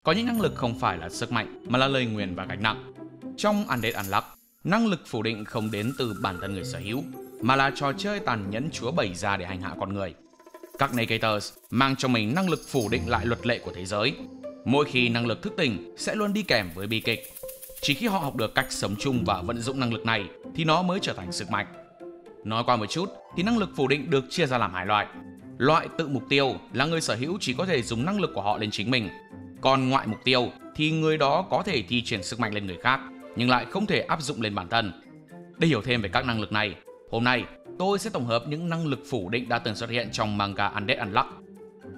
Có những năng lực không phải là sức mạnh mà là lời nguyền và gánh nặng. Trong Undead Unluck, năng lực phủ định không đến từ bản thân người sở hữu, mà là trò chơi tàn nhẫn Chúa bày ra để hành hạ con người. Các Negators mang trong mình năng lực phủ định lại luật lệ của thế giới. Mỗi khi năng lực thức tỉnh sẽ luôn đi kèm với bi kịch. Chỉ khi họ học được cách sống chung và vận dụng năng lực này thì nó mới trở thành sức mạnh. Nói qua một chút thì năng lực phủ định được chia ra làm hai loại. Loại tự mục tiêu là người sở hữu chỉ có thể dùng năng lực của họ lên chính mình. Còn ngoại mục tiêu thì người đó có thể thi triển sức mạnh lên người khác, nhưng lại không thể áp dụng lên bản thân. Để hiểu thêm về các năng lực này, hôm nay tôi sẽ tổng hợp những năng lực phủ định đã từng xuất hiện trong manga Undead Unluck.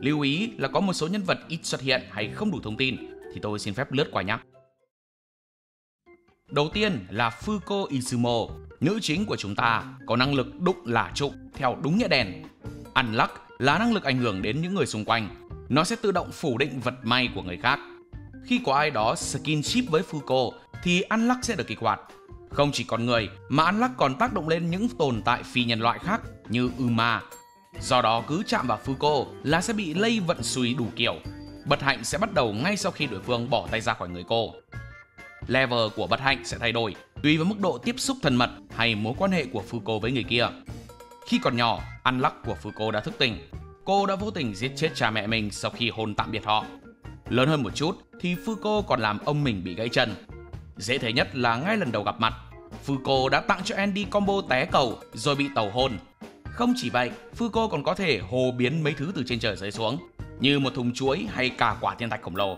Lưu ý là có một số nhân vật ít xuất hiện hay không đủ thông tin thì tôi xin phép lướt qua nhé. Đầu tiên là Fuko Izumo, nữ chính của chúng ta, có năng lực đụng là trụ theo đúng nghĩa đen. Unluck là năng lực ảnh hưởng đến những người xung quanh. Nó sẽ tự động phủ định vật may của người khác. Khi có ai đó skinship với Fuko thì Unluck sẽ được kích hoạt. Không chỉ con người mà Unluck còn tác động lên những tồn tại phi nhân loại khác như Uma. Do đó cứ chạm vào Fuko là sẽ bị lây vận xui đủ kiểu. Bất hạnh sẽ bắt đầu ngay sau khi đối phương bỏ tay ra khỏi người cô. Level của bất hạnh sẽ thay đổi tùy vào mức độ tiếp xúc thân mật hay mối quan hệ của Fuko với người kia. Khi còn nhỏ, Unluck của Fuko đã thức tỉnh. Cô đã vô tình giết chết cha mẹ mình sau khi hôn tạm biệt họ. Lớn hơn một chút thì Fuko còn làm ông mình bị gãy chân. Dễ thấy nhất là ngay lần đầu gặp mặt, Fuko đã tặng cho Andy combo té cầu rồi bị tàu hôn. Không chỉ vậy, Fuko còn có thể hồ biến mấy thứ từ trên trời rơi xuống, như một thùng chuối hay cả quả thiên thạch khổng lồ.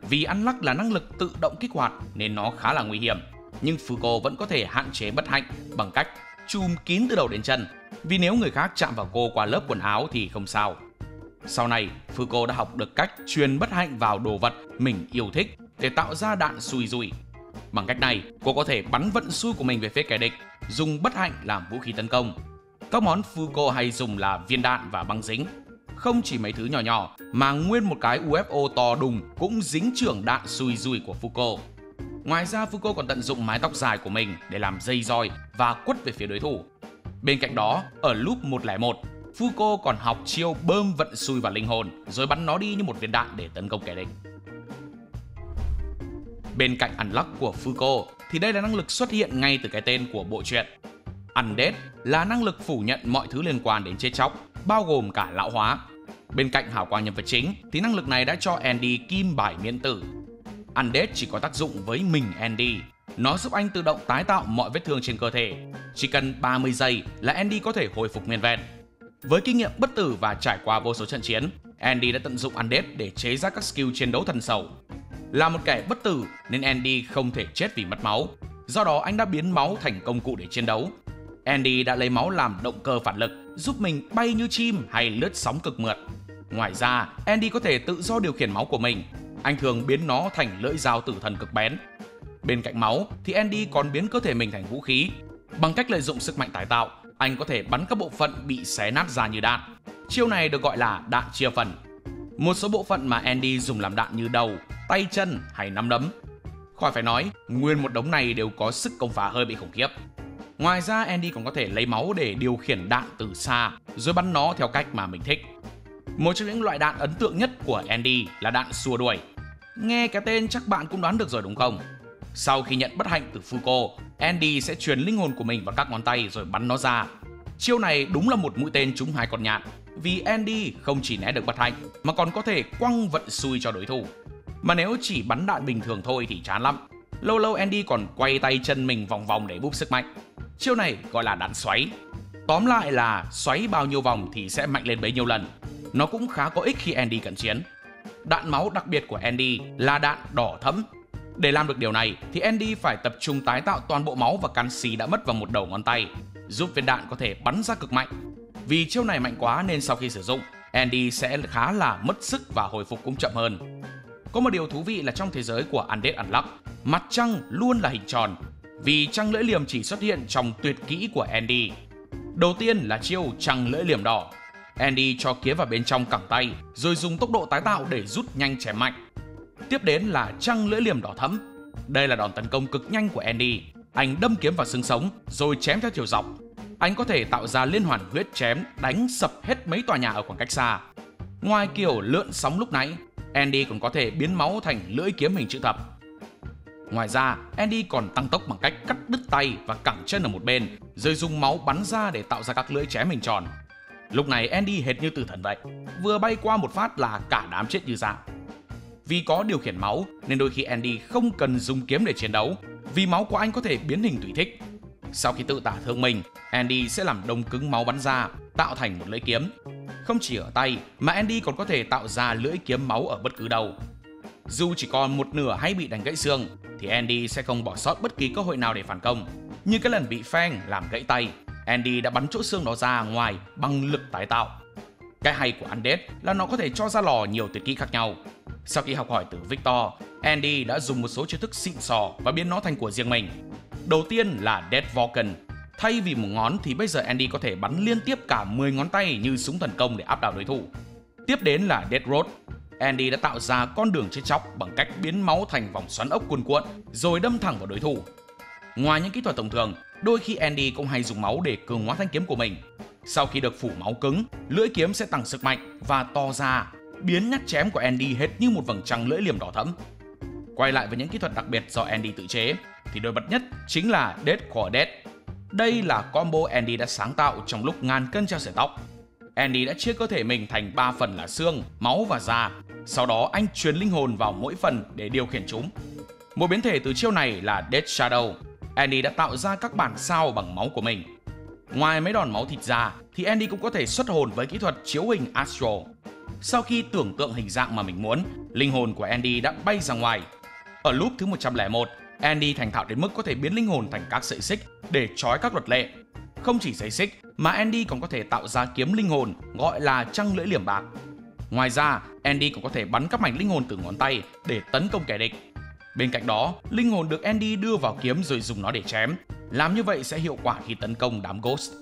Vì Unluck là năng lực tự động kích hoạt nên nó khá là nguy hiểm, nhưng Fuko vẫn có thể hạn chế bất hạnh bằng cách chùm kín từ đầu đến chân, vì nếu người khác chạm vào cô qua lớp quần áo thì không sao. Sau này, Fuko đã học được cách truyền bất hạnh vào đồ vật mình yêu thích để tạo ra đạn xui rủi. Bằng cách này, cô có thể bắn vận xui của mình về phía kẻ địch, dùng bất hạnh làm vũ khí tấn công. Các món Fuko hay dùng là viên đạn và băng dính. Không chỉ mấy thứ nhỏ nhỏ mà nguyên một cái UFO to đùng cũng dính chưởng đạn xui rủi của Fuko. Ngoài ra, Fuko còn tận dụng mái tóc dài của mình để làm dây roi và quất về phía đối thủ. Bên cạnh đó, ở loop 101, Fuko còn học chiêu bơm vận xui vào linh hồn rồi bắn nó đi như một viên đạn để tấn công kẻ địch. Bên cạnh Unluck của Fuko thì đây là năng lực xuất hiện ngay từ cái tên của bộ truyện. Undead là năng lực phủ nhận mọi thứ liên quan đến chết chóc, bao gồm cả lão hóa. Bên cạnh hào quang nhân vật chính thì năng lực này đã cho Andy kim bài miễn tử. Undead chỉ có tác dụng với mình Andy. Nó giúp anh tự động tái tạo mọi vết thương trên cơ thể. Chỉ cần 30 giây là Andy có thể hồi phục nguyên vẹn. Với kinh nghiệm bất tử và trải qua vô số trận chiến, Andy đã tận dụng Undead để chế ra các skill chiến đấu thần sầu. Là một kẻ bất tử nên Andy không thể chết vì mất máu. Do đó anh đã biến máu thành công cụ để chiến đấu. Andy đã lấy máu làm động cơ phản lực, giúp mình bay như chim hay lướt sóng cực mượt. Ngoài ra, Andy có thể tự do điều khiển máu của mình. Anh thường biến nó thành lưỡi dao tử thần cực bén. Bên cạnh máu thì Andy còn biến cơ thể mình thành vũ khí. Bằng cách lợi dụng sức mạnh tái tạo, anh có thể bắn các bộ phận bị xé nát ra như đạn. Chiêu này được gọi là đạn chia phần. Một số bộ phận mà Andy dùng làm đạn như đầu, tay chân hay nắm đấm. Khỏi phải nói, nguyên một đống này đều có sức công phá hơi bị khủng khiếp. Ngoài ra, Andy còn có thể lấy máu để điều khiển đạn từ xa rồi bắn nó theo cách mà mình thích. Một trong những loại đạn ấn tượng nhất của Andy là đạn xua đuổi. Nghe cái tên chắc bạn cũng đoán được rồi đúng không? Sau khi nhận bất hạnh từ Fuko, Andy sẽ truyền linh hồn của mình vào các ngón tay rồi bắn nó ra. Chiêu này đúng là một mũi tên trúng hai con nhạn, vì Andy không chỉ né được bất hạnh mà còn có thể quăng vận xui cho đối thủ. Mà nếu chỉ bắn đạn bình thường thôi thì chán lắm. Lâu lâu Andy còn quay tay chân mình vòng vòng để búp sức mạnh. Chiêu này gọi là đạn xoáy. Tóm lại là xoáy bao nhiêu vòng thì sẽ mạnh lên bấy nhiêu lần. Nó cũng khá có ích khi Andy cận chiến. Đạn máu đặc biệt của Andy là đạn đỏ thẫm. Để làm được điều này thì Andy phải tập trung tái tạo toàn bộ máu và canxi đã mất vào một đầu ngón tay, giúp viên đạn có thể bắn ra cực mạnh. Vì chiêu này mạnh quá nên sau khi sử dụng, Andy sẽ khá là mất sức và hồi phục cũng chậm hơn. Có một điều thú vị là trong thế giới của Undead Unluck, mặt trăng luôn là hình tròn, vì trăng lưỡi liềm chỉ xuất hiện trong tuyệt kỹ của Andy. Đầu tiên là chiêu trăng lưỡi liềm đỏ. Andy cho kiếm vào bên trong cẳng tay rồi dùng tốc độ tái tạo để rút nhanh chém mạnh. Tiếp đến là trăng lưỡi liềm đỏ thẫm. Đây là đòn tấn công cực nhanh của Andy. Anh đâm kiếm vào xương sống rồi chém theo chiều dọc. Anh có thể tạo ra liên hoàn huyết chém đánh sập hết mấy tòa nhà ở khoảng cách xa. Ngoài kiểu lượn sóng lúc nãy, Andy còn có thể biến máu thành lưỡi kiếm hình chữ thập. Ngoài ra, Andy còn tăng tốc bằng cách cắt đứt tay và cẳng chân ở một bên, rồi dùng máu bắn ra để tạo ra các lưỡi chém hình tròn. Lúc này Andy hệt như tử thần vậy, vừa bay qua một phát là cả đám chết như rác. Vì có điều khiển máu nên đôi khi Andy không cần dùng kiếm để chiến đấu, vì máu của anh có thể biến hình tùy thích. Sau khi tự tả thương mình, Andy sẽ làm đông cứng máu bắn ra, tạo thành một lưỡi kiếm. Không chỉ ở tay mà Andy còn có thể tạo ra lưỡi kiếm máu ở bất cứ đâu. Dù chỉ còn một nửa hay bị đánh gãy xương thì Andy sẽ không bỏ sót bất kỳ cơ hội nào để phản công. Như cái lần bị Fang làm gãy tay, Andy đã bắn chỗ xương đó ra ngoài bằng lực tái tạo. Cái hay của Undead là nó có thể cho ra lò nhiều tuyệt kỹ khác nhau. Sau khi học hỏi từ Victor, Andy đã dùng một số chiêu thức xịn sò và biến nó thành của riêng mình. Đầu tiên là Death Vulcan. Thay vì một ngón thì bây giờ Andy có thể bắn liên tiếp cả 10 ngón tay như súng thần công để áp đảo đối thủ. Tiếp đến là Death Road. Andy đã tạo ra con đường chết chóc bằng cách biến máu thành vòng xoắn ốc cuồn cuộn rồi đâm thẳng vào đối thủ. Ngoài những kỹ thuật thông thường, đôi khi Andy cũng hay dùng máu để cường hóa thanh kiếm của mình. Sau khi được phủ máu cứng, lưỡi kiếm sẽ tăng sức mạnh và to ra, biến nhát chém của Andy hệt như một vầng trăng lưỡi liềm đỏ thẫm. Quay lại với những kỹ thuật đặc biệt do Andy tự chế, thì nổi bật nhất chính là Death Core Death. Đây là combo Andy đã sáng tạo trong lúc ngàn cân treo sợi tóc. Andy đã chia cơ thể mình thành 3 phần là xương, máu và da. Sau đó anh truyền linh hồn vào mỗi phần để điều khiển chúng. Một biến thể từ chiêu này là Death Shadow. Andy đã tạo ra các bản sao bằng máu của mình. Ngoài mấy đòn máu thịt ra thì Andy cũng có thể xuất hồn với kỹ thuật chiếu hình Astral. Sau khi tưởng tượng hình dạng mà mình muốn, linh hồn của Andy đã bay ra ngoài. Ở loop thứ 101, Andy thành thạo đến mức có thể biến linh hồn thành các sợi xích để trói các luật lệ. Không chỉ dây xích mà Andy còn có thể tạo ra kiếm linh hồn gọi là trăng lưỡi liềm bạc. Ngoài ra, Andy còn có thể bắn các mảnh linh hồn từ ngón tay để tấn công kẻ địch. Bên cạnh đó, linh hồn được Andy đưa vào kiếm rồi dùng nó để chém. Làm như vậy sẽ hiệu quả khi tấn công đám Ghost.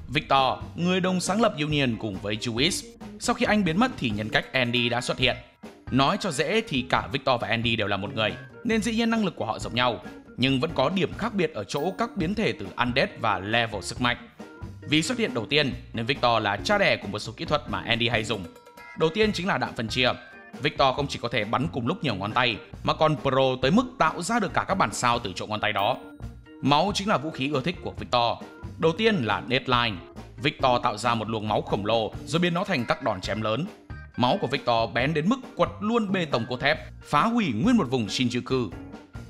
Victor, người đồng sáng lập Union cùng với Jewish, sau khi anh biến mất thì nhân cách Andy đã xuất hiện. Nói cho dễ thì cả Victor và Andy đều là một người, nên dĩ nhiên năng lực của họ giống nhau, nhưng vẫn có điểm khác biệt ở chỗ các biến thể từ Undead và level sức mạnh. Vì xuất hiện đầu tiên nên Victor là cha đẻ của một số kỹ thuật mà Andy hay dùng. Đầu tiên chính là đạn phân chia. Victor không chỉ có thể bắn cùng lúc nhiều ngón tay mà còn pro tới mức tạo ra được cả các bản sao từ chỗ ngón tay đó. Máu chính là vũ khí ưa thích của Victor. Đầu tiên là Deadline. Victor tạo ra một luồng máu khổng lồ rồi biến nó thành các đòn chém lớn. Máu của Victor bén đến mức quật luôn bê tông cốt thép, phá hủy nguyên một vùng Shinjuku.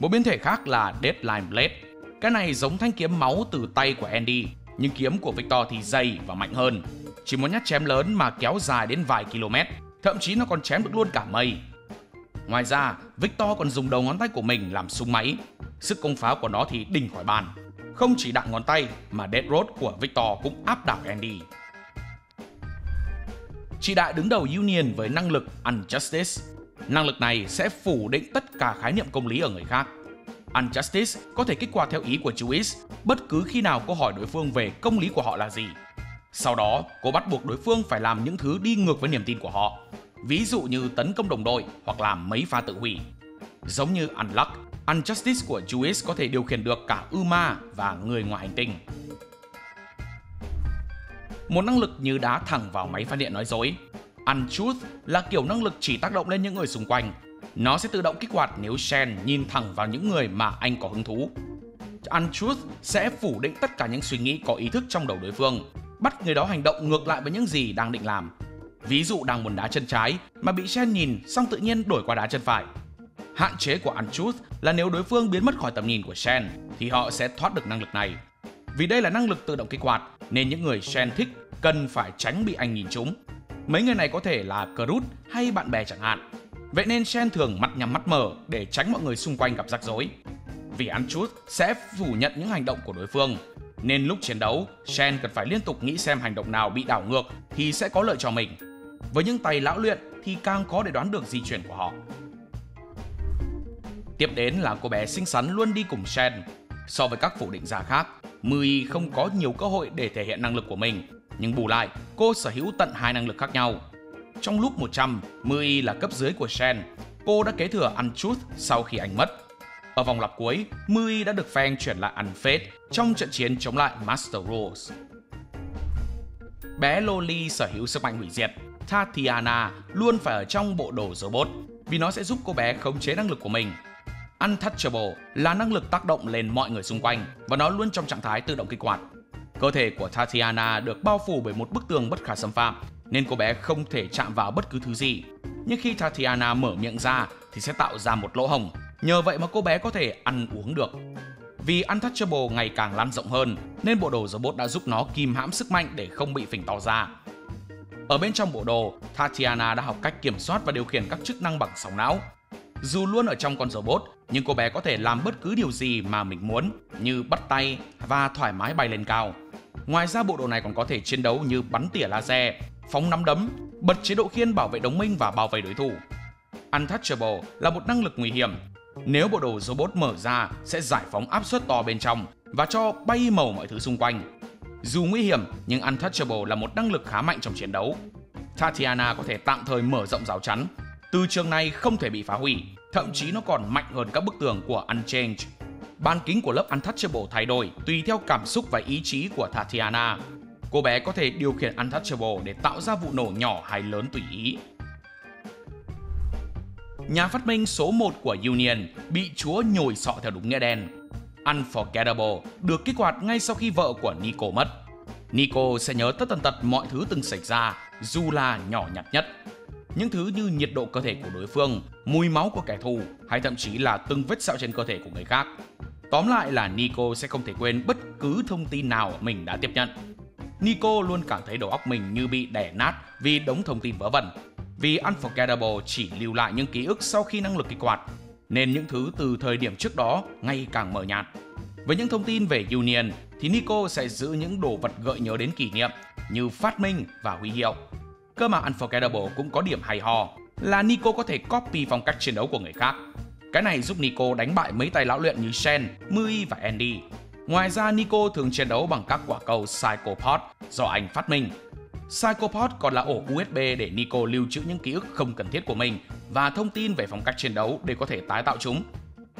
Một biến thể khác là Deadline Blade. Cái này giống thanh kiếm máu từ tay của Andy, nhưng kiếm của Victor thì dày và mạnh hơn. Chỉ một nhát chém lớn mà kéo dài đến vài km, thậm chí nó còn chém được luôn cả mây. Ngoài ra, Victor còn dùng đầu ngón tay của mình làm súng máy. Sức công phá của nó thì đỉnh khỏi bàn. Không chỉ đạn ngón tay mà Death Road của Victor cũng áp đảo Andy. Chị đại đứng đầu Union với năng lực Unjustice. Năng lực này sẽ phủ định tất cả khái niệm công lý ở người khác. Unjustice có thể kích hoạt theo ý của Jewish bất cứ khi nào cô hỏi đối phương về công lý của họ là gì. Sau đó, cô bắt buộc đối phương phải làm những thứ đi ngược với niềm tin của họ. Ví dụ như tấn công đồng đội hoặc làm mấy pha tự hủy. Giống như Unluck, Unjustice của Jewish có thể điều khiển được cả ma và người ngoài hành tinh. Một năng lực như đá thẳng vào máy phát điện nói dối. Untruth là kiểu năng lực chỉ tác động lên những người xung quanh. Nó sẽ tự động kích hoạt nếu Shen nhìn thẳng vào những người mà anh có hứng thú. Untruth sẽ phủ định tất cả những suy nghĩ có ý thức trong đầu đối phương, bắt người đó hành động ngược lại với những gì đang định làm. Ví dụ đang muốn đá chân trái mà bị Shen nhìn xong tự nhiên đổi qua đá chân phải. Hạn chế của Untruth là nếu đối phương biến mất khỏi tầm nhìn của Shen thì họ sẽ thoát được năng lực này. Vì đây là năng lực tự động kích hoạt nên những người Shen thích cần phải tránh bị anh nhìn trúng. Mấy người này có thể là Groot hay bạn bè chẳng hạn. Vậy nên Shen thường mắt nhắm mắt mở để tránh mọi người xung quanh gặp rắc rối. Vì Untruth sẽ phủ nhận những hành động của đối phương, nên lúc chiến đấu, Shen cần phải liên tục nghĩ xem hành động nào bị đảo ngược thì sẽ có lợi cho mình. Với những tay lão luyện thì càng khó để đoán được di chuyển của họ. Tiếp đến là cô bé xinh xắn luôn đi cùng Shen. So với các phủ định giả khác, Mui không có nhiều cơ hội để thể hiện năng lực của mình, nhưng bù lại, cô sở hữu tận 2 năng lực khác nhau. Trong lúc 100, Mui là cấp dưới của Shen. Cô đã kế thừa Untruth sau khi anh mất. Ở vòng lặp cuối, Mui đã được Fang chuyển lại Unfade trong trận chiến chống lại Master Rules. Bé Loli sở hữu sức mạnh hủy diệt. Tatiana luôn phải ở trong bộ đồ robot vì nó sẽ giúp cô bé khống chế năng lực của mình. Untouchable là năng lực tác động lên mọi người xung quanh và nó luôn trong trạng thái tự động kích hoạt. Cơ thể của Tatiana được bao phủ bởi một bức tường bất khả xâm phạm nên cô bé không thể chạm vào bất cứ thứ gì. Nhưng khi Tatiana mở miệng ra thì sẽ tạo ra một lỗ hổng. Nhờ vậy mà cô bé có thể ăn uống được. Vì Untouchable ngày càng lan rộng hơn nên bộ đồ robot đã giúp nó kìm hãm sức mạnh để không bị phình to ra. Ở bên trong bộ đồ, Tatiana đã học cách kiểm soát và điều khiển các chức năng bằng sóng não. Dù luôn ở trong con robot, nhưng cô bé có thể làm bất cứ điều gì mà mình muốn, như bắt tay và thoải mái bay lên cao. Ngoài ra, bộ đồ này còn có thể chiến đấu như bắn tỉa laser, phóng nắm đấm, bật chế độ khiên bảo vệ đồng minh và bao vây đối thủ. Untouchable là một năng lực nguy hiểm. Nếu bộ đồ robot mở ra, sẽ giải phóng áp suất to bên trong và cho bay màu mọi thứ xung quanh. Dù nguy hiểm, nhưng Untouchable là một năng lực khá mạnh trong chiến đấu. Tatiana có thể tạm thời mở rộng rào chắn. Từ trường này không thể bị phá hủy, thậm chí nó còn mạnh hơn các bức tường của Unchanged. Bán kính của lớp Untouchable thay đổi tùy theo cảm xúc và ý chí của Tatiana. Cô bé có thể điều khiển Untouchable để tạo ra vụ nổ nhỏ hay lớn tùy ý. Nhà phát minh số 1 của Union bị chúa nhồi sọ theo đúng nghĩa đen. Unforgettable được kích hoạt ngay sau khi vợ của Nico mất. Nico sẽ nhớ tất tần tật mọi thứ từng xảy ra, dù là nhỏ nhặt nhất. Những thứ như nhiệt độ cơ thể của đối phương, mùi máu của kẻ thù hay thậm chí là từng vết sẹo trên cơ thể của người khác. Tóm lại là Nico sẽ không thể quên bất cứ thông tin nào mình đã tiếp nhận. Nico luôn cảm thấy đầu óc mình như bị đè nát vì đống thông tin vớ vẩn. Vì Unforgettable chỉ lưu lại những ký ức sau khi năng lực kích hoạt, nên những thứ từ thời điểm trước đó ngày càng mờ nhạt. Với những thông tin về Union thì Nico sẽ giữ những đồ vật gợi nhớ đến kỷ niệm như phát minh và huy hiệu. Cơ mà Unforgettable cũng có điểm hay ho là Nico có thể copy phong cách chiến đấu của người khác. Cái này giúp Nico đánh bại mấy tay lão luyện như Shen, Mui và Andy. Ngoài ra, Nico thường chiến đấu bằng các quả cầu Psychopod do anh phát minh. Psychopod còn là ổ USB để Nico lưu trữ những ký ức không cần thiết của mình và thông tin về phong cách chiến đấu để có thể tái tạo chúng.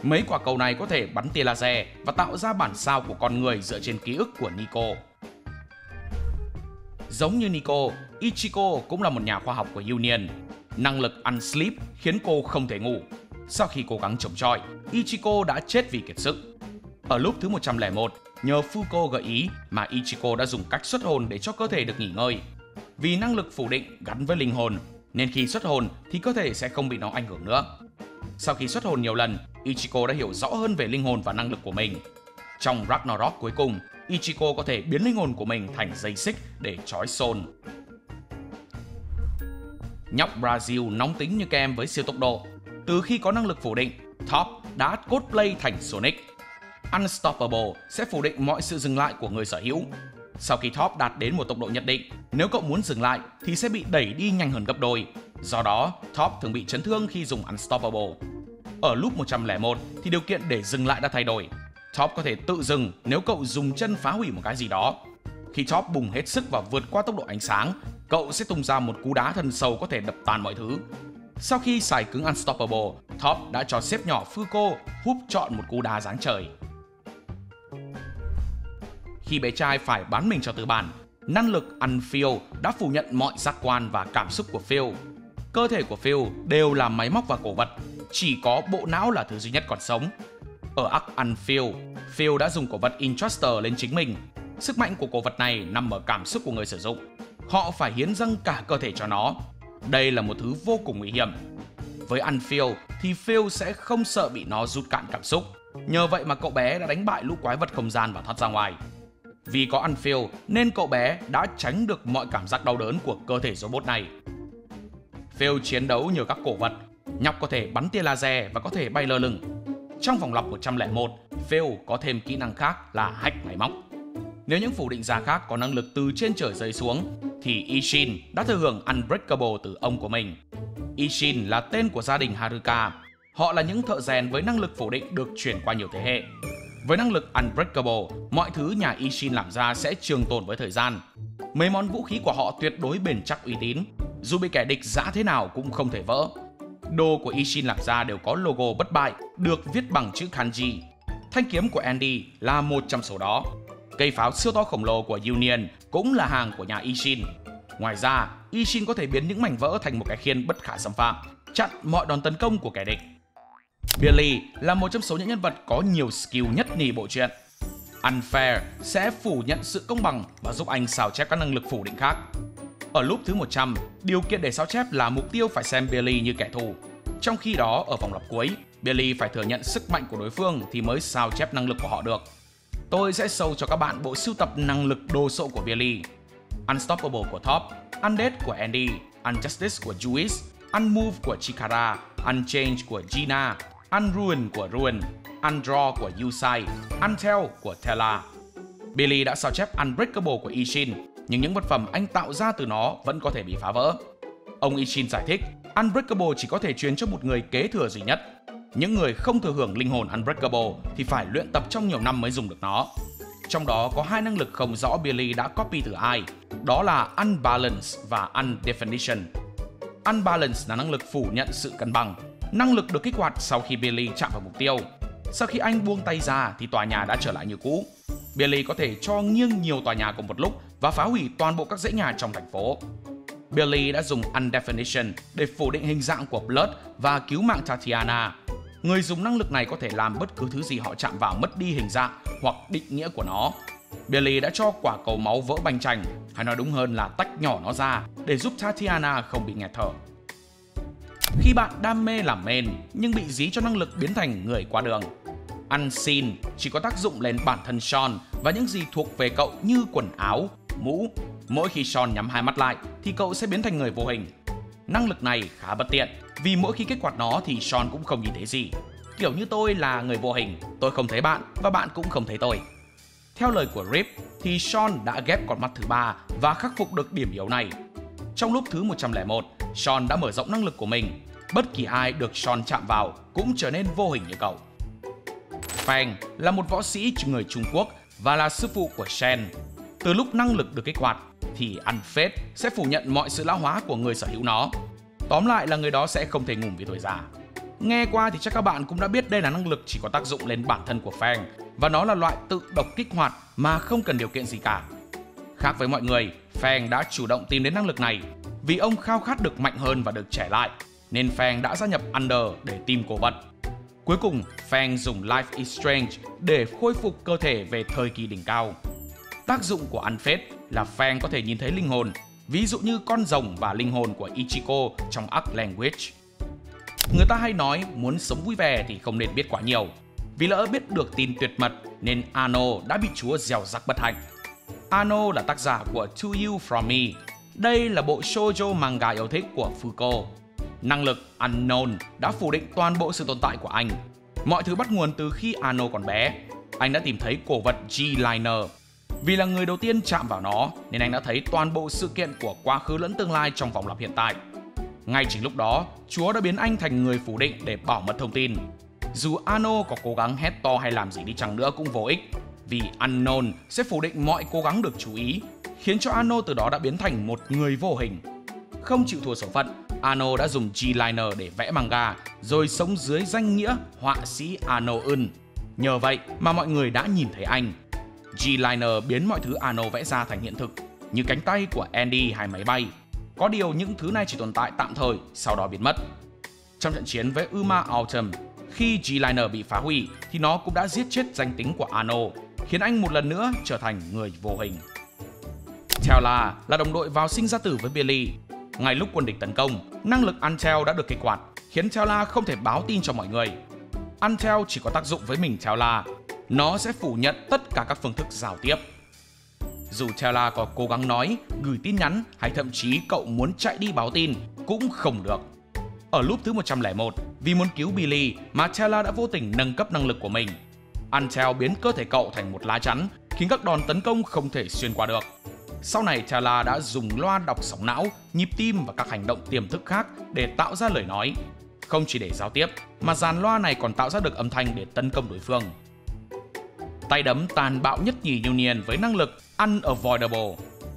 Mấy quả cầu này có thể bắn tia laser và tạo ra bản sao của con người dựa trên ký ức của Nico. Giống như Nico, Ichiko cũng là một nhà khoa học của Union. Năng lực Unsleep khiến cô không thể ngủ. Sau khi cố gắng chống chọi, Ichiko đã chết vì kiệt sức. Ở lúc thứ 101, nhờ Fuko gợi ý mà Ichiko đã dùng cách xuất hồn để cho cơ thể được nghỉ ngơi. Vì năng lực phủ định gắn với linh hồn, nên khi xuất hồn thì cơ thể sẽ không bị nó ảnh hưởng nữa. Sau khi xuất hồn nhiều lần, Ichiko đã hiểu rõ hơn về linh hồn và năng lực của mình. Trong Ragnarok cuối cùng, Ichiko có thể biến linh hồn của mình thành dây xích để trói Sol. Nhóc Brazil nóng tính như kem với siêu tốc độ. Từ khi có năng lực phủ định, Top đã cosplay thành Sonic. Unstoppable sẽ phủ định mọi sự dừng lại của người sở hữu. Sau khi Top đạt đến một tốc độ nhất định, nếu cậu muốn dừng lại thì sẽ bị đẩy đi nhanh hơn gấp đôi. Do đó, Top thường bị chấn thương khi dùng Unstoppable. Ở loop 101 thì điều kiện để dừng lại đã thay đổi. Top có thể tự dừng nếu cậu dùng chân phá hủy một cái gì đó. Khi Top bùng hết sức và vượt qua tốc độ ánh sáng, cậu sẽ tung ra một cú đá thân sâu có thể đập tan mọi thứ. Sau khi xài cứng Unstoppable, Top đã cho sếp nhỏ Fuko húp chọn một cú đá giáng trời. Khi bé trai phải bán mình cho tư bản, năng lực Unfeel đã phủ nhận mọi giác quan và cảm xúc của Phil. Cơ thể của Phil đều là máy móc và cổ vật, chỉ có bộ não là thứ duy nhất còn sống. Ở arc Unfeel, Phil đã dùng cổ vật Entrustor lên chính mình. Sức mạnh của cổ vật này nằm ở cảm xúc của người sử dụng. Họ phải hiến dâng cả cơ thể cho nó. Đây là một thứ vô cùng nguy hiểm. Với Unfeel thì Phil sẽ không sợ bị nó rút cạn cảm xúc. Nhờ vậy mà cậu bé đã đánh bại lũ quái vật không gian và thoát ra ngoài. Vì có Unfeel nên cậu bé đã tránh được mọi cảm giác đau đớn của cơ thể robot này. Phil chiến đấu nhờ các cổ vật. Nhóc có thể bắn tia laser và có thể bay lơ lửng. Trong vòng lặp 101, Phil có thêm kỹ năng khác là hack máy móc. Nếu những phủ định giả khác có năng lực từ trên trời rơi xuống, thì Ishin đã thừa hưởng Unbreakable từ ông của mình. Ishin là tên của gia đình Haruka. Họ là những thợ rèn với năng lực phủ định được truyền qua nhiều thế hệ. Với năng lực Unbreakable, mọi thứ nhà Ishin làm ra sẽ trường tồn với thời gian. Mấy món vũ khí của họ tuyệt đối bền chắc uy tín, dù bị kẻ địch giã thế nào cũng không thể vỡ. Đồ của Ishin làm ra đều có logo bất bại, được viết bằng chữ kanji. Thanh kiếm của Andy là một trong số đó. Cây pháo siêu to khổng lồ của Union cũng là hàng của nhà Ishin. Ngoài ra, Ishin có thể biến những mảnh vỡ thành một cái khiên bất khả xâm phạm, chặn mọi đòn tấn công của kẻ địch. Billy là một trong số những nhân vật có nhiều skill nhất nhì bộ truyện. Unfair sẽ phủ nhận sự công bằng và giúp anh sao chép các năng lực phủ định khác. Ở loop thứ 100, điều kiện để sao chép là mục tiêu phải xem Billy như kẻ thù. Trong khi đó, ở vòng lặp cuối, Billy phải thừa nhận sức mạnh của đối phương thì mới sao chép năng lực của họ được. Tôi sẽ show cho các bạn bộ sưu tập năng lực đồ sộ của Billy. Unstoppable của Top, Undead của Andy, Unjustice của Juice, Unmove của Chikara, Unchange của Gina, Unruin của Ruin, Undraw của Yusai, Untell của Tella. Billy đã sao chép Unbreakable của Ishin, nhưng những vật phẩm anh tạo ra từ nó vẫn có thể bị phá vỡ. Ông Ishin giải thích, Unbreakable chỉ có thể truyền cho một người kế thừa duy nhất. Những người không thừa hưởng linh hồn Unbreakable thì phải luyện tập trong nhiều năm mới dùng được nó. Trong đó có hai năng lực không rõ Billy đã copy từ ai, đó là Unbalance và Undefinition. Unbalance là năng lực phủ nhận sự cân bằng. Năng lực được kích hoạt sau khi Billy chạm vào mục tiêu. Sau khi anh buông tay ra thì tòa nhà đã trở lại như cũ. Billy có thể cho nghiêng nhiều tòa nhà cùng một lúc và phá hủy toàn bộ các dãy nhà trong thành phố. Billy đã dùng Undefinition để phủ định hình dạng của Blood và cứu mạng Tatiana. Người dùng năng lực này có thể làm bất cứ thứ gì họ chạm vào mất đi hình dạng hoặc định nghĩa của nó. Billy đã cho quả cầu máu vỡ banh chành, hay nói đúng hơn là tách nhỏ nó ra để giúp Tatiana không bị nghẹt thở. Khi bạn đam mê làm main nhưng bị dí cho năng lực biến thành người qua đường, Unseen chỉ có tác dụng lên bản thân Sean và những gì thuộc về cậu như quần áo, mũ. Mỗi khi Sean nhắm hai mắt lại thì cậu sẽ biến thành người vô hình. Năng lực này khá bất tiện vì mỗi khi kích hoạt nó thì Sean cũng không nhìn thấy gì. Kiểu như tôi là người vô hình, tôi không thấy bạn và bạn cũng không thấy tôi. Theo lời của Rip thì Sean đã ghép con mắt thứ ba và khắc phục được điểm yếu này. Trong lúc thứ 101, Sean đã mở rộng năng lực của mình. Bất kỳ ai được Sean chạm vào cũng trở nên vô hình như cậu. Fang là một võ sĩ người Trung Quốc và là sư phụ của Shen. Từ lúc năng lực được kích hoạt thì Unfade sẽ phủ nhận mọi sự lão hóa của người sở hữu nó. Tóm lại là người đó sẽ không thể ngủm vì tuổi già. Nghe qua thì chắc các bạn cũng đã biết đây là năng lực chỉ có tác dụng lên bản thân của Fang và nó là loại tự động kích hoạt mà không cần điều kiện gì cả. Khác với mọi người, Fang đã chủ động tìm đến năng lực này vì ông khao khát được mạnh hơn và được trẻ lại, nên Fang đã gia nhập Under để tìm cổ vật. Cuối cùng, Fang dùng Life is Strange để khôi phục cơ thể về thời kỳ đỉnh cao. Tác dụng của Unfade là Fang có thể nhìn thấy linh hồn, ví dụ như con rồng và linh hồn của Ichiko trong Arc Language. Người ta hay nói muốn sống vui vẻ thì không nên biết quá nhiều. Vì lỡ biết được tin tuyệt mật nên Ano đã bị chúa gieo rắc bất hạnh. Ano là tác giả của To You From Me. Đây là bộ shoujo manga yêu thích của Foucault. Năng lực Unknown đã phủ định toàn bộ sự tồn tại của anh. Mọi thứ bắt nguồn từ khi Ano còn bé. Anh đã tìm thấy cổ vật G-Liner. Vì là người đầu tiên chạm vào nó nên anh đã thấy toàn bộ sự kiện của quá khứ lẫn tương lai trong vòng lặp hiện tại. Ngay chính lúc đó, Chúa đã biến anh thành người phủ định để bảo mật thông tin. Dù Ano có cố gắng hét to hay làm gì đi chăng nữa cũng vô ích, vì Unknown sẽ phủ định mọi cố gắng được chú ý, khiến cho Ano từ đó đã biến thành một người vô hình. Không chịu thua số phận, Ano đã dùng G-Liner để vẽ manga, rồi sống dưới danh nghĩa họa sĩ Ano Eun. Nhờ vậy mà mọi người đã nhìn thấy anh. G-Liner biến mọi thứ Ano vẽ ra thành hiện thực, như cánh tay của Andy hay máy bay. Có điều những thứ này chỉ tồn tại tạm thời, sau đó biến mất. Trong trận chiến với Uma Autumn, khi G-Liner bị phá hủy thì nó cũng đã giết chết danh tính của Ano, khiến anh một lần nữa trở thành người vô hình. Tella là đồng đội vào sinh ra tử với Billy. Ngay lúc quân địch tấn công, năng lực Untell đã được kích hoạt, khiến Tella không thể báo tin cho mọi người. Untell chỉ có tác dụng với mình Tella. Nó sẽ phủ nhận tất cả các phương thức giao tiếp. Dù Tella có cố gắng nói, gửi tin nhắn hay thậm chí cậu muốn chạy đi báo tin cũng không được. Ở loop thứ 101, vì muốn cứu Billy mà Tella đã vô tình nâng cấp năng lực của mình. Untell biến cơ thể cậu thành một lá chắn, khiến các đòn tấn công không thể xuyên qua được. Sau này Tella đã dùng loa đọc sóng não, nhịp tim và các hành động tiềm thức khác để tạo ra lời nói. Không chỉ để giao tiếp, mà dàn loa này còn tạo ra được âm thanh để tấn công đối phương. Tay đấm tàn bạo nhất nhì Union với năng lực Unavoidable.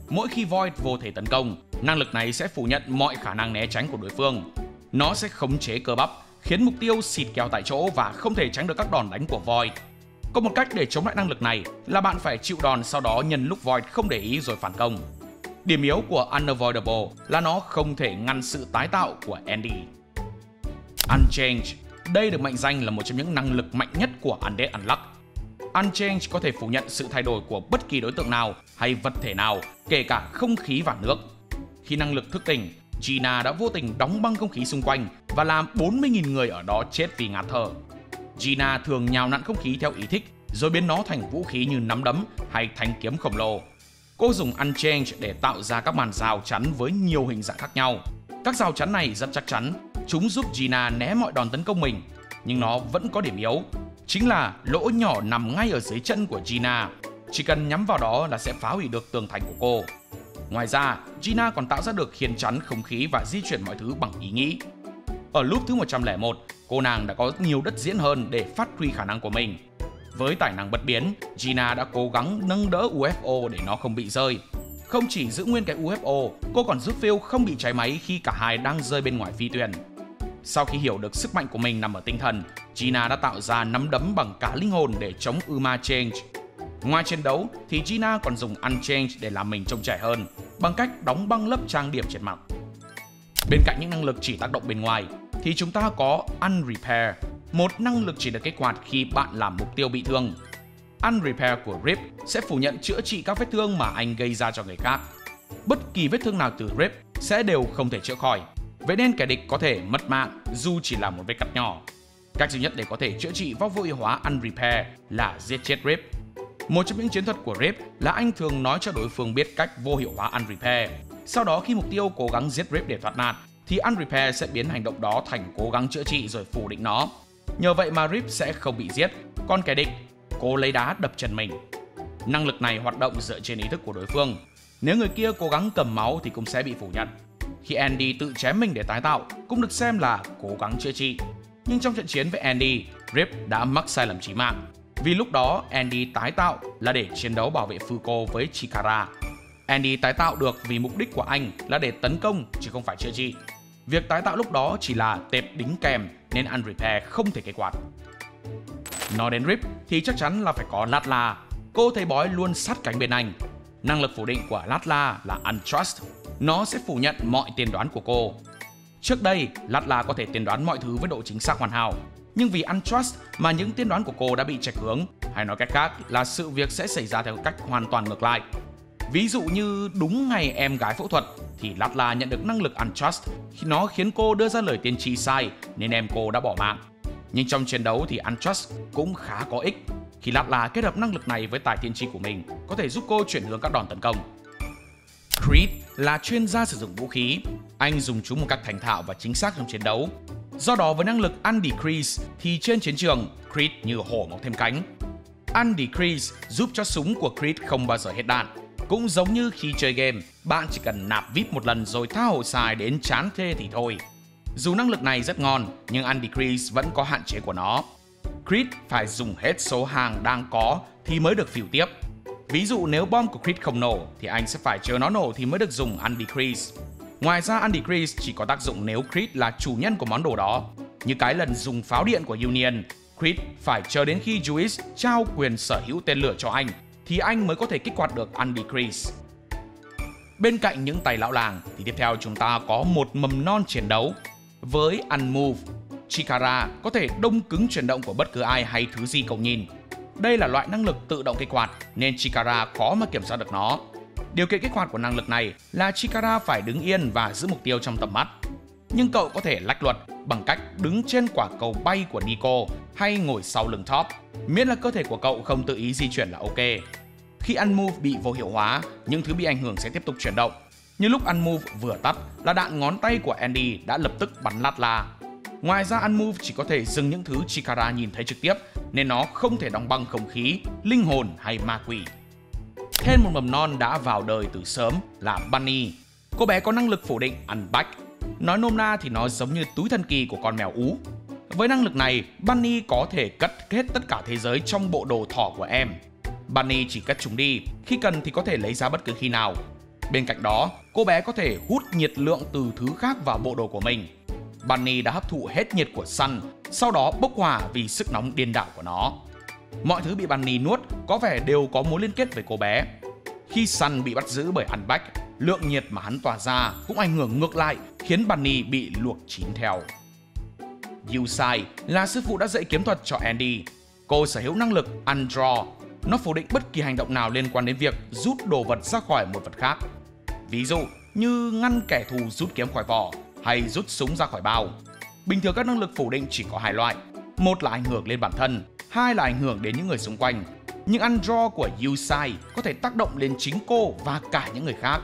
Mỗi khi Void vô thể tấn công, năng lực này sẽ phủ nhận mọi khả năng né tránh của đối phương. Nó sẽ khống chế cơ bắp, khiến mục tiêu xịt keo tại chỗ và không thể tránh được các đòn đánh của Void. Có một cách để chống lại năng lực này là bạn phải chịu đòn sau đó nhân lúc Void không để ý rồi phản công. Điểm yếu của Unavoidable là nó không thể ngăn sự tái tạo của Andy. Unchanged. Đây được mệnh danh là một trong những năng lực mạnh nhất của Undead Unluck. Unchanged có thể phủ nhận sự thay đổi của bất kỳ đối tượng nào hay vật thể nào, kể cả không khí và nước. Khi năng lực thức tỉnh, Gina đã vô tình đóng băng không khí xung quanh và làm 40.000 người ở đó chết vì ngạt thở. Gina thường nhào nặn không khí theo ý thích, rồi biến nó thành vũ khí như nắm đấm hay thanh kiếm khổng lồ. Cô dùng Unchanged để tạo ra các màn rào chắn với nhiều hình dạng khác nhau. Các rào chắn này rất chắc chắn, chúng giúp Gina né mọi đòn tấn công mình. Nhưng nó vẫn có điểm yếu, chính là lỗ nhỏ nằm ngay ở dưới chân của Gina. Chỉ cần nhắm vào đó là sẽ phá hủy được tường thành của cô. Ngoài ra, Gina còn tạo ra được khiên chắn không khí và di chuyển mọi thứ bằng ý nghĩ. Ở loop thứ 101, cô nàng đã có nhiều đất diễn hơn để phát huy khả năng của mình. Với tài năng bất biến, Gina đã cố gắng nâng đỡ UFO để nó không bị rơi. Không chỉ giữ nguyên cái UFO, cô còn giúp Phil không bị cháy máy khi cả hai đang rơi bên ngoài phi thuyền. Sau khi hiểu được sức mạnh của mình nằm ở tinh thần, Gina đã tạo ra nắm đấm bằng cả linh hồn để chống Uma Change. Ngoài chiến đấu thì Gina còn dùng Unchange để làm mình trông trẻ hơn, bằng cách đóng băng lớp trang điểm trên mặt. Bên cạnh những năng lực chỉ tác động bên ngoài, thì chúng ta có Unrepair, một năng lực chỉ được kích hoạt khi bạn làm mục tiêu bị thương. Unrepair của Rip sẽ phủ nhận chữa trị các vết thương mà anh gây ra cho người khác. Bất kỳ vết thương nào từ Rip sẽ đều không thể chữa khỏi, vậy nên kẻ địch có thể mất mạng dù chỉ là một vết cắt nhỏ. Cách duy nhất để có thể chữa trị vong vô hiệu hóa Unrepair là giết chết Rip. Một trong những chiến thuật của Rip là anh thường nói cho đối phương biết cách vô hiệu hóa Unrepair. Sau đó khi mục tiêu cố gắng giết Rip để thoát nạn, thì Unrepair sẽ biến hành động đó thành cố gắng chữa trị rồi phủ định nó. Nhờ vậy mà Rip sẽ không bị giết, còn kẻ địch, cô lấy đá đập chân mình. Năng lực này hoạt động dựa trên ý thức của đối phương. Nếu người kia cố gắng cầm máu thì cũng sẽ bị phủ nhận. Khi Andy tự chém mình để tái tạo, cũng được xem là cố gắng chữa trị. Nhưng trong trận chiến với Andy, Rip đã mắc sai lầm chí mạng. Vì lúc đó Andy tái tạo là để chiến đấu bảo vệ Fuko với Chikara. Andy tái tạo được vì mục đích của anh là để tấn công chứ không phải chữa trị. Việc tái tạo lúc đó chỉ là tệp đính kèm nên Unrepair không thể kích hoạt. Nói đến Rip thì chắc chắn là phải có Latla. Cô thầy bói luôn sát cánh bên anh. Năng lực phủ định của Latla là Untrust. Nó sẽ phủ nhận mọi tiên đoán của cô. Trước đây, Latla có thể tiên đoán mọi thứ với độ chính xác hoàn hảo. Nhưng vì Untrust mà những tiên đoán của cô đã bị chệch hướng, hay nói cách khác là sự việc sẽ xảy ra theo cách hoàn toàn ngược lại. Ví dụ như đúng ngày em gái phẫu thuật thì Latla nhận được năng lực Untrust khi nó khiến cô đưa ra lời tiên tri sai nên em cô đã bỏ mạng. Nhưng trong chiến đấu thì Untrust cũng khá có ích. Khi Latla kết hợp năng lực này với tài tiên tri của mình, có thể giúp cô chuyển hướng các đòn tấn công. Creed là chuyên gia sử dụng vũ khí. Anh dùng chúng một cách thành thạo và chính xác trong chiến đấu. Do đó với năng lực Undecrease thì trên chiến trường, Creed như hổ mọc thêm cánh. Undecrease giúp cho súng của Creed không bao giờ hết đạn. Cũng giống như khi chơi game, bạn chỉ cần nạp VIP một lần rồi tha hồ xài đến chán thê thì thôi. Dù năng lực này rất ngon, nhưng Undecrease vẫn có hạn chế của nó. Creed phải dùng hết số hàng đang có thì mới được phiêu tiếp. Ví dụ nếu bom của Creed không nổ thì anh sẽ phải chờ nó nổ thì mới được dùng Undecrease. Ngoài ra Undecrease chỉ có tác dụng nếu Creed là chủ nhân của món đồ đó. Như cái lần dùng pháo điện của Union, Creed phải chờ đến khi Juice trao quyền sở hữu tên lửa cho anh thì anh mới có thể kích hoạt được Undecrease. Bên cạnh những tay lão làng thì tiếp theo chúng ta có một mầm non chiến đấu. Với Unmove, Chikara có thể đông cứng chuyển động của bất cứ ai hay thứ gì cậu nhìn. Đây là loại năng lực tự động kích hoạt nên Chikara khó mà kiểm soát được nó. Điều kiện kích hoạt của năng lực này là Chikara phải đứng yên và giữ mục tiêu trong tầm mắt. Nhưng cậu có thể lách luật bằng cách đứng trên quả cầu bay của Nico hay ngồi sau lưng Top, miễn là cơ thể của cậu không tự ý di chuyển là ok. Khi Unmove bị vô hiệu hóa, những thứ bị ảnh hưởng sẽ tiếp tục chuyển động. Như lúc Unmove vừa tắt là đạn ngón tay của Andy đã lập tức bắn Latla. Ngoài ra Unmove chỉ có thể dừng những thứ Chikara nhìn thấy trực tiếp nên nó không thể đóng băng không khí, linh hồn hay ma quỷ. Thêm một mầm non đã vào đời từ sớm là Bunny. Cô bé có năng lực phủ định Unback. Nói nôm na thì nó giống như túi thần kỳ của con mèo ú. Với năng lực này, Bunny có thể cất hết tất cả thế giới trong bộ đồ thỏ của em. Bunny chỉ cất chúng đi, khi cần thì có thể lấy ra bất cứ khi nào. Bên cạnh đó, cô bé có thể hút nhiệt lượng từ thứ khác vào bộ đồ của mình. Bunny đã hấp thụ hết nhiệt của Sun, sau đó bốc hỏa vì sức nóng điên đảo của nó. Mọi thứ bị Bunny nuốt có vẻ đều có mối liên kết với cô bé. Khi Sun bị bắt giữ bởi Unback, lượng nhiệt mà hắn tỏa ra cũng ảnh hưởng ngược lại, khiến Bunny bị luộc chín theo. Yusai là sư phụ đã dạy kiếm thuật cho Andy. Cô sở hữu năng lực Undraw. Nó phủ định bất kỳ hành động nào liên quan đến việc rút đồ vật ra khỏi một vật khác. Ví dụ như ngăn kẻ thù rút kiếm khỏi vỏ hay rút súng ra khỏi bao. Bình thường các năng lực phủ định chỉ có hai loại. Một là ảnh hưởng lên bản thân, hai là ảnh hưởng đến những người xung quanh. Nhưng Undraw của Yusai có thể tác động lên chính cô và cả những người khác.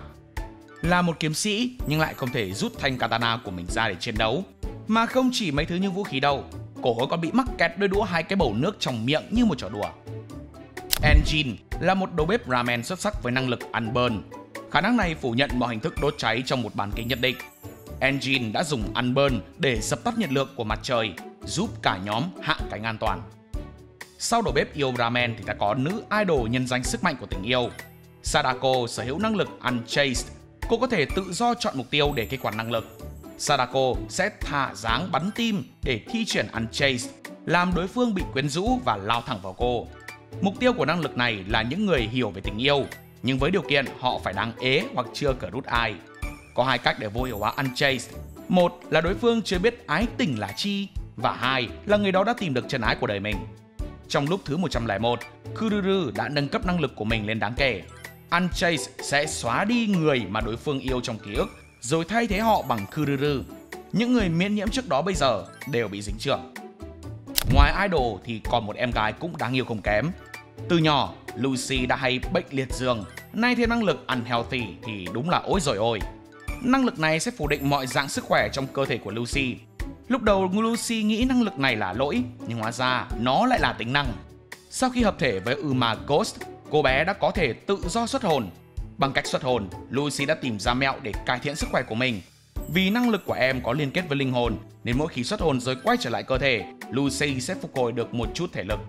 Là một kiếm sĩ nhưng lại không thể rút thanh katana của mình ra để chiến đấu. Mà không chỉ mấy thứ như vũ khí đâu, cô ấy còn bị mắc kẹt đôi đũa hai cái bầu nước trong miệng như một trò đùa. Engine là một đầu bếp ramen xuất sắc với năng lực Unburn. Khả năng này phủ nhận mọi hình thức đốt cháy trong một bán kính nhất định. Engine đã dùng Unburn để dập tắt nhiệt lượng của mặt trời, giúp cả nhóm hạ cánh an toàn. Sau đầu bếp yêu ramen thì đã có nữ idol nhân danh sức mạnh của tình yêu. Sadako sở hữu năng lực Unchased. Cô có thể tự do chọn mục tiêu để kích hoạt năng lực. Sadako sẽ thả dáng bắn tim để thi triển Unchased, làm đối phương bị quyến rũ và lao thẳng vào cô. Mục tiêu của năng lực này là những người hiểu về tình yêu, nhưng với điều kiện họ phải đang ế hoặc chưa cờ đút ai. Có hai cách để vô hiệu hóa Unchased. Một là đối phương chưa biết ái tình là chi, và hai là người đó đã tìm được chân ái của đời mình. Trong lúc thứ 101, Kururu đã nâng cấp năng lực của mình lên đáng kể. Unchased sẽ xóa đi người mà đối phương yêu trong ký ức, rồi thay thế họ bằng Kururu. Những người miễn nhiễm trước đó bây giờ đều bị dính chưởng. Ngoài idol thì còn một em gái cũng đáng yêu không kém. Từ nhỏ, Lucy đã hay bệnh liệt giường, nay thêm năng lực Unhealthy thì đúng là ối rồi ôi. Năng lực này sẽ phủ định mọi dạng sức khỏe trong cơ thể của Lucy. Lúc đầu Lucy nghĩ năng lực này là lỗi, nhưng hóa ra nó lại là tính năng. Sau khi hợp thể với Uma Ghost, cô bé đã có thể tự do xuất hồn. Bằng cách xuất hồn, Lucy đã tìm ra mẹo để cải thiện sức khỏe của mình. Vì năng lực của em có liên kết với linh hồn, nên mỗi khi xuất hồn rồi quay trở lại cơ thể, Lucy sẽ phục hồi được một chút thể lực.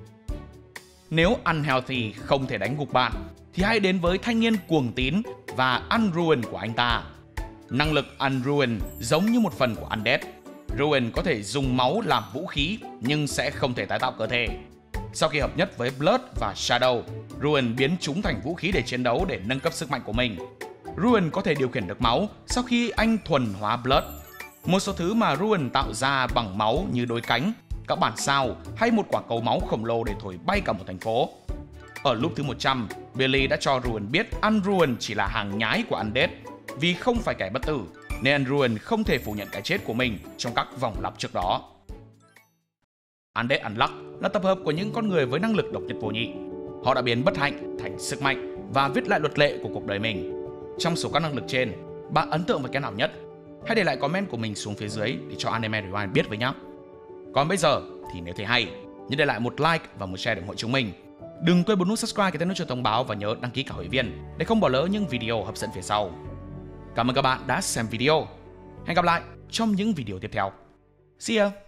Nếu Unhealthy không thể đánh gục bạn, thì hãy đến với thanh niên cuồng tín và Unruin của anh ta. Năng lực Unruin giống như một phần của Undead. Ruin có thể dùng máu làm vũ khí nhưng sẽ không thể tái tạo cơ thể. Sau khi hợp nhất với Blood và Shadow, Ruin biến chúng thành vũ khí để chiến đấu để nâng cấp sức mạnh của mình. Ruin có thể điều khiển được máu sau khi anh thuần hóa Blood. Một số thứ mà Ruin tạo ra bằng máu như đôi cánh, các bản sao hay một quả cầu máu khổng lồ để thổi bay cả một thành phố. Ở lúc thứ 100, Billy đã cho Ruin biết Unruin chỉ là hàng nhái của Undead. Vì không phải kẻ bất tử, nên Unruin không thể phủ nhận cái chết của mình trong các vòng lặp trước đó. Undead Unluck là tập hợp của những con người với năng lực độc nhất vô nhị. Họ đã biến bất hạnh thành sức mạnh và viết lại luật lệ của cuộc đời mình. Trong số các năng lực trên, bạn ấn tượng với cái nào nhất? Hãy để lại comment của mình xuống phía dưới để cho Anime Rewind biết với nhé. Còn bây giờ thì nếu thấy hay, nhớ để lại một like và một share để ủng hộ chúng mình. Đừng quên bấm nút subscribe cái tên nút chuông thông báo và nhớ đăng ký cả hội viên để không bỏ lỡ những video hấp dẫn phía sau. Cảm ơn các bạn đã xem video. Hẹn gặp lại trong những video tiếp theo. See ya!